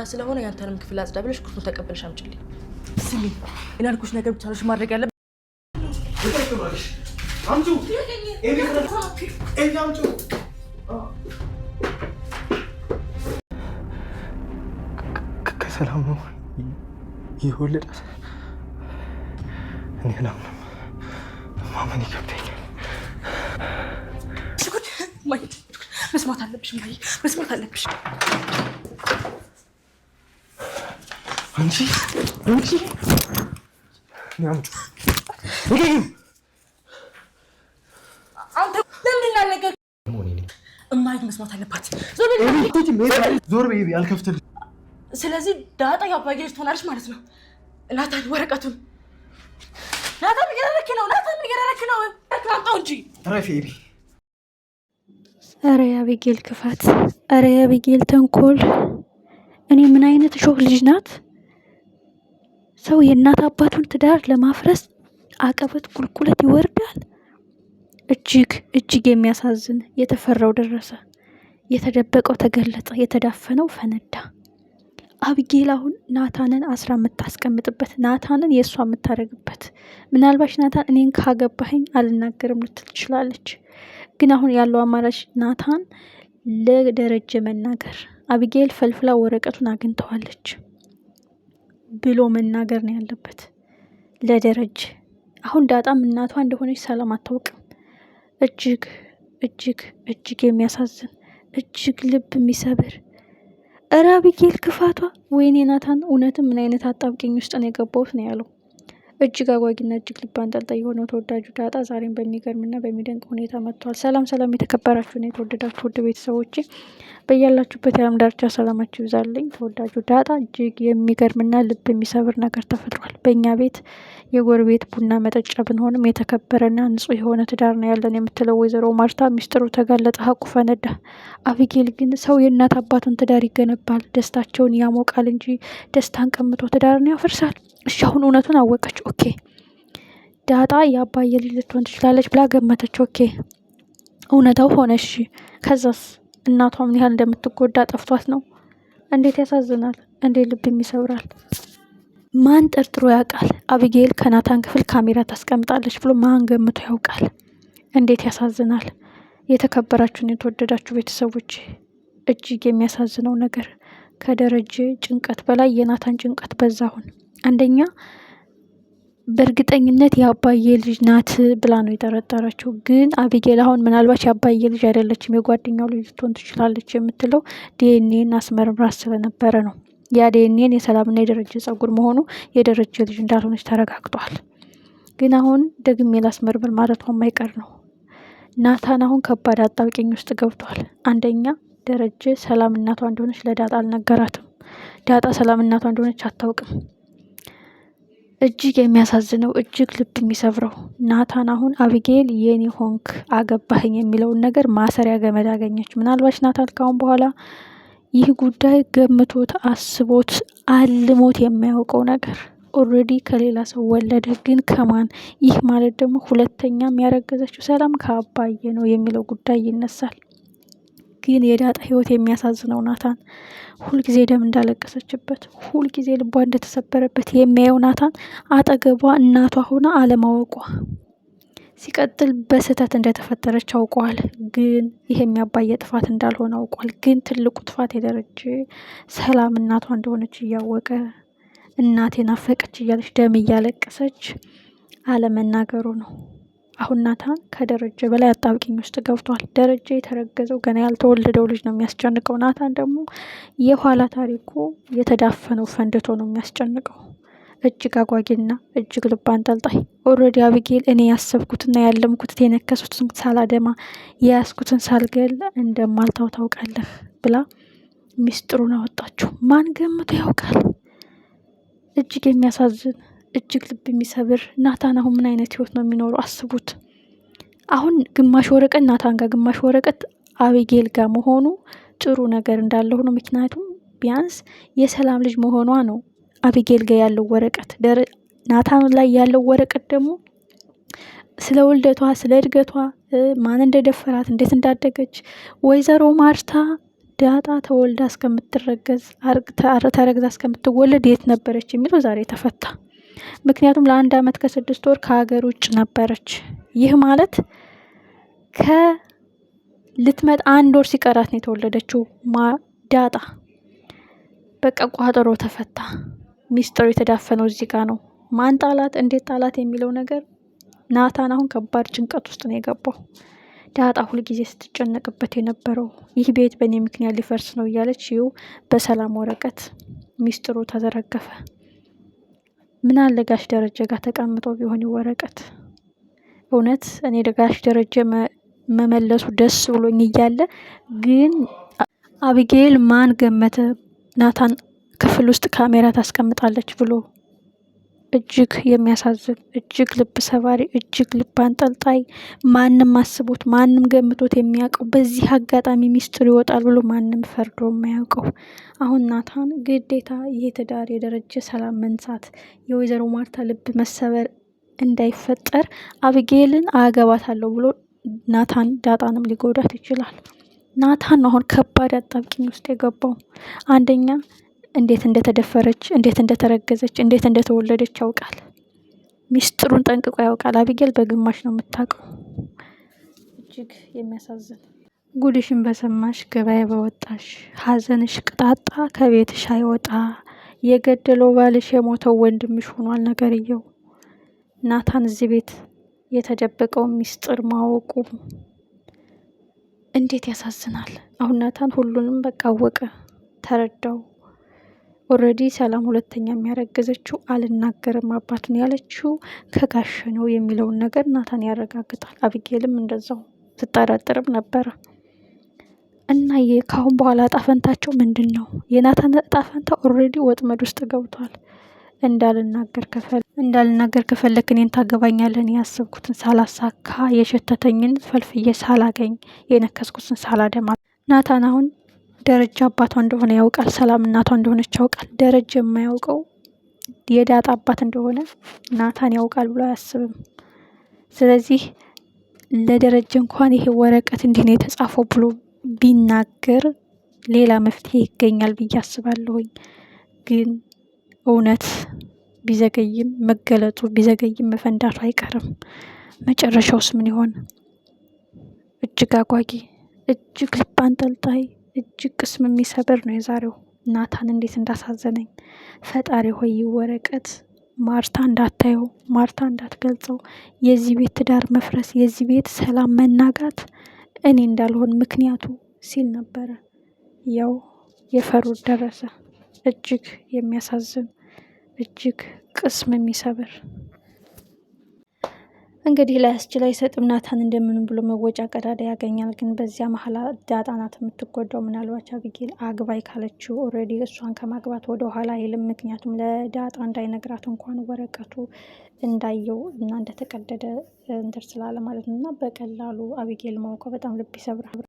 ስለሆነ ያንተንም ክፍል አጽዳ ብለሽ ኩርቱን ተቀበልሽ አምጪልኝ። ስሚ ያልኩሽ ነገር ብቻ ነሽ ማድረግ ያለብሽ። አምጪው አምጪው። ከሰላም ነው ይወለዳል። እኔ አላምንም፣ ማመን ይከብደኛል። መስማት አለብሽ ማይ፣ መስማት አለብሽ። አንቺ ያምጡ አንተ ለምን ነገር እማይ መስማት አለባት። ዞር በይ አልከፍትልሽ። ስለዚህ ዳጣ ያባዬ ልጅ ትሆናለች ማለት ነው። ናታን ወረቀቱን ናታን እየረረክ ነው፣ ናታን እየረረክ ነው። አምጣው እንጂ ረፊ ቢ ኧረ የአቢጌል ክፋት፣ ኧረ የአቢጌል ተንኮል። እኔ ምን አይነት ሾክ ልጅ ናት? ሰው የእናት አባቱን ትዳር ለማፍረስ አቀበት ቁልቁለት ይወርዳል። እጅግ የሚያሳዝን። የተፈራው ደረሰ፣ የተደበቀው ተገለጠ፣ የተዳፈነው ፈነዳ። አቢጌል አሁን ናታንን አስራ የምታስቀምጥበት፣ ናታንን የእሷ የምታደርግበት። ምናልባሽ ናታን እኔን ካገባኸኝ አልናገርም ልትል ትችላለች። ግን አሁን ያለው አማራጭ ናታን ለደረጀ መናገር። አቢጌል ፈልፍላ ወረቀቱን አግኝተዋለች ብሎ መናገር ነው ያለበት ለደረጀ። አሁን ዳጣም እናቷ እንደሆነች ሰላም አታውቅም። እጅግ የሚያሳዝን፣ እጅግ ልብ የሚሰብር። እረ አቢጌል ክፋቷ! ወይኔ ናታን እውነትም ምን አይነት አጣብቂኝ ውስጥ ነው የገባሁት ነው ያለው። እጅግ አጓጊና እጅግ ልብ አንጠልጣይ የሆነው ተወዳጁ ዳጣ ዛሬም በሚገርምና በሚደንቅ ሁኔታ መጥቷል። ሰላም የተከበራችሁና የተወደዳችሁ ውድ ቤተሰቦቼ በያላችሁበት የዓለም ዳርቻ ሰላማችሁ ይብዛልኝ። ተወዳጁ ዳጣ እጅግ የሚገርምና ልብ የሚሰብር ነገር ተፈጥሯል። በእኛ ቤት የጎረቤት ቡና መጠጫ ብንሆንም የተከበረና ንጹህ የሆነ ትዳር ነው ያለን የምትለው ወይዘሮ ማርታ ሚስጥሩ ተጋለጠ፣ ሀቁ ፈነዳ። አቢጌል ግን ሰው የእናት አባቱን ትዳር ይገነባል፣ ደስታቸውን ያሞቃል እንጂ ደስታን ቀምቶ ትዳርን ያፈርሳል። እሺ አሁን እውነቱን አወቀች። ኦኬ ዳጣ የአባዬ ልጅ ልትሆን ትችላለች ብላ ገመተች። ኦኬ እውነታው ሆነ። እሺ ከዛስ እናቷ ምን ያህል እንደምትጎዳ ጠፍቷት ነው። እንዴት ያሳዝናል! እንዴት ልብ ይሰብራል! ማን ጠርጥሮ ያውቃል? አቢጌል ከናታን ክፍል ካሜራ ታስቀምጣለች ብሎ ማን ገምቶ ያውቃል? እንዴት ያሳዝናል! የተከበራችሁን የተወደዳችሁ ቤተሰቦች እጅግ የሚያሳዝነው ነገር ከደረጀ ጭንቀት በላይ የናታን ጭንቀት በዛሁን። አንደኛ በእርግጠኝነት የአባዬ ልጅ ናት ብላ ነው የጠረጠረችው። ግን አቢጌል አሁን ምናልባት የአባዬ ልጅ አይደለችም የጓደኛው ልጅ ልትሆን ትችላለች የምትለው ዲኤንኤን አስመርምራ ስለነበረ ነው። ያ ዲኤንኤን የሰላምና የደረጀ ጸጉር መሆኑ የደረጀ ልጅ እንዳልሆነች ተረጋግጧል። ግን አሁን ደግሜ ላስመርምር ማለቷ የማይቀር ነው። ናታን አሁን ከባድ አጣብቂኝ ውስጥ ገብቷል። አንደኛ ደረጀ ሰላም እናቷ እንደሆነች ለዳጣ አልነገራትም። ዳጣ ሰላም እናቷ እንደሆነች አታውቅም። እጅግ የሚያሳዝነው፣ እጅግ ልብ የሚሰብረው ናታን አሁን አቢጌል የኔ ሆንክ አገባህኝ የሚለውን ነገር ማሰሪያ ገመድ አገኘች። ምናልባት ናታን ካሁን በኋላ ይህ ጉዳይ ገምቶት አስቦት አልሞት የማያውቀው ነገር ኦልሬዲ ከሌላ ሰው ወለደ። ግን ከማን? ይህ ማለት ደግሞ ሁለተኛ የሚያረገዘችው ሰላም ከአባዬ ነው የሚለው ጉዳይ ይነሳል። ግን የዳጣ ህይወት የሚያሳዝነው ናታን ሁልጊዜ ደም እንዳለቀሰችበት፣ ሁልጊዜ ልቧ እንደተሰበረበት የሚያየው ናታን አጠገቧ እናቷ ሆና አለማወቋ፣ ሲቀጥል በስህተት እንደተፈጠረች አውቀዋል። ግን ይሄ የሚያባየ ጥፋት እንዳልሆነ አውቋል። ግን ትልቁ ጥፋት የደረጀ ሰላም እናቷ እንደሆነች እያወቀ እናቴ ናፈቀች እያለች ደም እያለቀሰች አለመናገሩ ነው። አሁን ናታን ከደረጀ በላይ አጣብቂኝ ውስጥ ገብቷል። ደረጀ የተረገዘው ገና ያልተወለደው ልጅ ነው የሚያስጨንቀው። ናታን ደግሞ የኋላ ታሪኩ የተዳፈነው ፈንድቶ ነው የሚያስጨንቀው። እጅግ አጓጊና እጅግ ልብ አንጠልጣይ። ኦልሬዲ አቢጌል እኔ ያሰብኩትና ያለምኩት የነከሱትን ሳላደማ የያዝኩትን ሳልገል እንደማልታው ታውቃለህ ብላ ሚስጥሩን አወጣችሁ። ማን ገምቶ ያውቃል? እጅግ የሚያሳዝን፣ እጅግ ልብ የሚሰብር። ናታን አሁን ምን አይነት ህይወት ነው የሚኖረው? አስቡት። አሁን ግማሽ ወረቀት ናታን ጋር ግማሽ ወረቀት አቢጌል ጋር መሆኑ ጥሩ ነገር እንዳለው ነው። ምክንያቱም ቢያንስ የሰላም ልጅ መሆኗ ነው አቢጌል ጋር ያለው ወረቀት። ናታን ላይ ያለው ወረቀት ደግሞ ስለ ውልደቷ፣ ስለ እድገቷ፣ ማን እንደደፈራት፣ እንዴት እንዳደገች ወይዘሮ ማርታ ዳጣ ተወልዳ እስከምትረገዝ ተረግዛ እስከምትወለድ የት ነበረች የሚለው ዛሬ ተፈታ። ምክንያቱም ለ1 ዓመት ከ6 ወር ከሀገር ውጭ ነበረች። ይህ ማለት ልትመጣ 1 ወር ሲቀራት ነው የተወለደችው ዳጣ። በቃ ቋጠሮ ተፈታ። ሚስጥሩ የተዳፈነው እዚህ ጋር ነው። ማን ጣላት፣ እንዴት ጣላት የሚለው ነገር ናታን አሁን ከባድ ጭንቀት ውስጥ ነው የገባው። ዳጣ ሁልጊዜ ስትጨነቅበት የነበረው ይህ ቤት በእኔ ምክንያት ሊፈርስ ነው እያለች ይኸው በሰላም ወረቀት ሚስጥሩ ተዘረገፈ። ምን አለ ጋሽ ደረጀ ጋር ተቀምጦ ቢሆን ወረቀት። እውነት እኔ ጋሽ ደረጀ መመለሱ ደስ ብሎኝ እያለ ግን አቢጌል ማን ገመተ ናታን ክፍል ውስጥ ካሜራ ታስቀምጣለች ብሎ። እጅግ የሚያሳዝን፣ እጅግ ልብ ሰባሪ፣ እጅግ ልብ አንጠልጣይ፣ ማንም አስቦት ማንም ገምቶት የሚያውቀው በዚህ አጋጣሚ ሚስጥር ይወጣል ብሎ ማንም ፈርዶ የማያውቀው። አሁን ናታን ግዴታ ይሄ ትዳር የደረጀ ሰላም መንሳት፣ የወይዘሮ ማርታ ልብ መሰበር እንዳይፈጠር አቢጌልን አገባታለሁ ብሎ ናታን ዳጣንም ሊጎዳት ይችላል። ናታን አሁን ከባድ አጣብቂኝ ውስጥ የገባው አንደኛ እንዴት እንደተደፈረች፣ እንዴት እንደተረገዘች፣ እንዴት እንደተወለደች ያውቃል። ሚስጥሩን ጠንቅቆ ያውቃል። አቢጌል በግማሽ ነው የምታውቀው። እጅግ የሚያሳዝን። ጉድሽን በሰማሽ ገበያ በወጣሽ፣ ሀዘንሽ ቅጣጣ ከቤትሽ አይወጣ፣ የገደለው ባልሽ የሞተው ወንድምሽ ሆኗል ነገርየው። ናታን እዚህ ቤት የተደበቀው ሚስጥር ማወቁ እንዴት ያሳዝናል። አሁን ናታን ሁሉንም በቃ አወቀ፣ ተረዳው። ኦልሬዲ ሰላም ሁለተኛ የሚያረገዘችው አልናገርም አባቱን ያለችው ከጋሽ ነው የሚለውን ነገር ናታን ያረጋግጣል። አቢጌልም እንደዛው ትጠራጠርም ነበረ። እና ከአሁን በኋላ እጣፈንታቸው ምንድን ነው? የናታን እጣፈንታ ኦልሬዲ ወጥመድ ውስጥ ገብቷል። እንዳልናገር ከፈለክ እኔን ታገባኛለህ። እኔ ያሰብኩትን ሳላሳካ፣ የሸተተኝን ፈልፍዬ ሳላገኝ፣ የነከስኩትን ሳላደማ። ናታን አሁን ደረጃ አባቷ እንደሆነ ያውቃል። ሰላም እናቷ እንደሆነች ያውቃል። ደረጃ የማያውቀው የዳጣ አባት እንደሆነ ናታን ያውቃል ብሎ አያስብም። ስለዚህ ለደረጃ እንኳን ይሄ ወረቀት እንዲህ ነው የተጻፈው ብሎ ቢናገር ሌላ መፍትሄ ይገኛል ብዬ አስባለሁኝ። ግን እውነት ቢዘገይም መገለጡ ቢዘገይም መፈንዳቱ አይቀርም። መጨረሻውስ ምን ይሆን? እጅግ አጓጊ፣ እጅግ ልብ አንጠልጣይ፣ እጅግ ቅስም የሚሰብር ነው የዛሬው። ናታን እንዴት እንዳሳዘነኝ ፈጣሪ ሆይ ወረቀት ማርታ እንዳታየው፣ ማርታ እንዳትገልጸው፣ የዚህ ቤት ትዳር መፍረስ፣ የዚህ ቤት ሰላም መናጋት እኔ እንዳልሆን ምክንያቱ ሲል ነበረ። ያው የፈሩት ደረሰ። እጅግ የሚያሳዝን፣ እጅግ ቅስም የሚሰብር። እንግዲህ ላያስችል አይሰጥም። ናታን እንደምንም ብሎ መወጫ ቀዳዳ ያገኛል። ግን በዚያ መሀል ዳጣ ናት የምትጎዳው። ምናልባት አቢጌል አግባይ ካለችው ኦልሬዲ እሷን ከማግባት ወደ ኋላ አይልም። ምክንያቱም ለዳጣ እንዳይነግራት እንኳን ወረቀቱ እንዳየው እና እንደተቀደደ እንትን ስላለ ማለት ነው። እና በቀላሉ አቢጌል ማውቀው በጣም ልብ ይሰብራል።